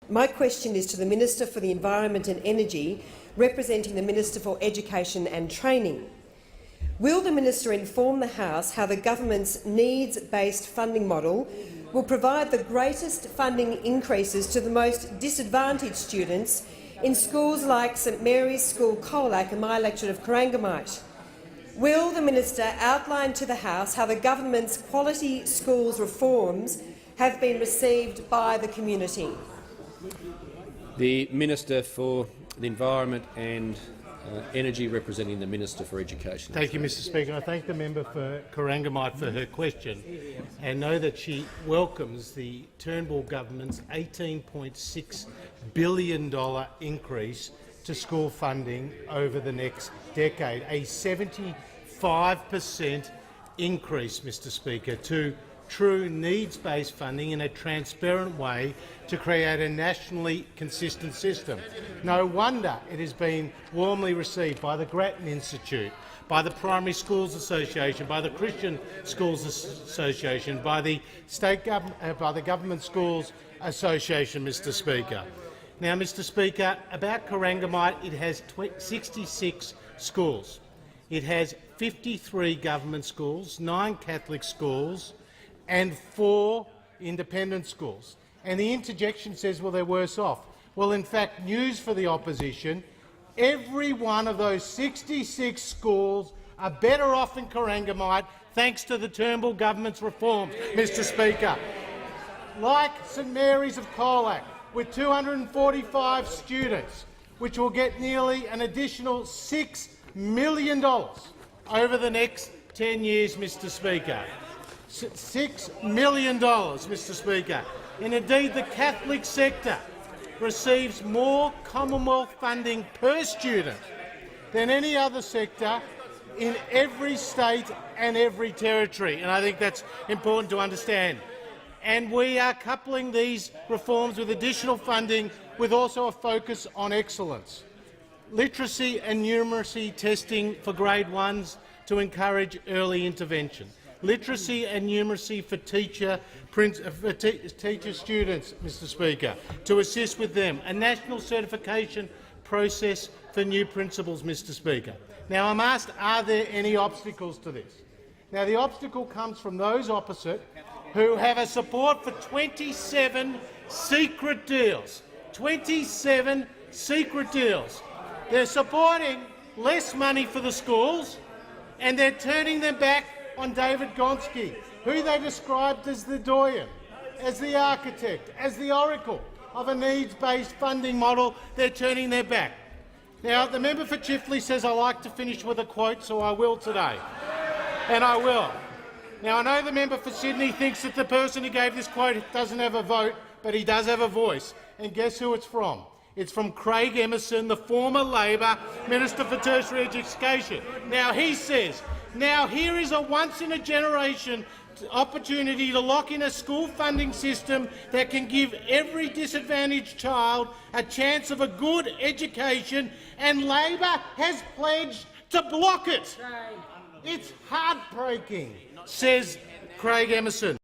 My question is to the Minister for the Environment and Energy, representing the Minister for Education and Training. Will the Minister inform the House how the government's needs-based funding model will provide the greatest funding increases to the most disadvantaged students in schools like St Mary's School, Colac and my electorate of Corangamite? Will the Minister outline to the House how the government's quality schools reforms have been received by the community? The Minister for the Environment and Energy, representing the Minister for Education. Thank you, Mr Speaker. I thank the member for Corangamite for her question and know that she welcomes the Turnbull government's $18.6 billion increase to school funding over the next decade, a 75% increase, Mr Speaker, to true needs-based funding in a transparent way to create a nationally consistent system. No wonder it has been warmly received by the Grattan Institute, by the Primary Schools Association, by the Christian Schools Association, by the Government Schools Association, Mr Speaker. Now, Mr Speaker, about Corangamite, it has 66 schools. It has 53 government schools, 9 Catholic schools, and 4 independent schools. And the interjection says, well, they're worse off. Well, in fact, news for the opposition, every one of those 66 schools are better off in Corangamite thanks to the Turnbull government's reforms, Mr Speaker. Like St Mary's of Colac, with 245 students, which will get nearly an additional $6 million over the next 10 years, Mr Speaker. $6 million, Mr Speaker. And indeed, the Catholic sector receives more Commonwealth funding per student than any other sector in every state and every territory. And I think that's important to understand. And we are coupling these reforms with additional funding with also a focus on excellence. Literacy and numeracy testing for grade 1s to encourage early intervention. Literacy and numeracy for teacher students, Mr Speaker, to assist with them. A national certification process for new principals, Mr Speaker. Now, I'm asked, are there any obstacles to this? Now, the obstacle comes from those opposite who have a support for 27 secret deals. 27 secret deals. They're supporting less money for the schools, and they're turning them back on David Gonski, who they described as the doyen, as the architect, as the oracle of a needs-based funding model. They're turning their back. Now, the member for Chifley says I like to finish with a quote, so I will today. And I will. Now, I know the member for Sydney thinks that the person who gave this quote doesn't have a vote, but he does have a voice. And guess who it's from? It's from Craig Emerson, the former Labor Minister for Tertiary Education. Now, he says, now here is a once-in-a-generation opportunity to lock in a school funding system that can give every disadvantaged child a chance of a good education, and Labor has pledged to block it. It's heartbreaking, says Craig Emerson.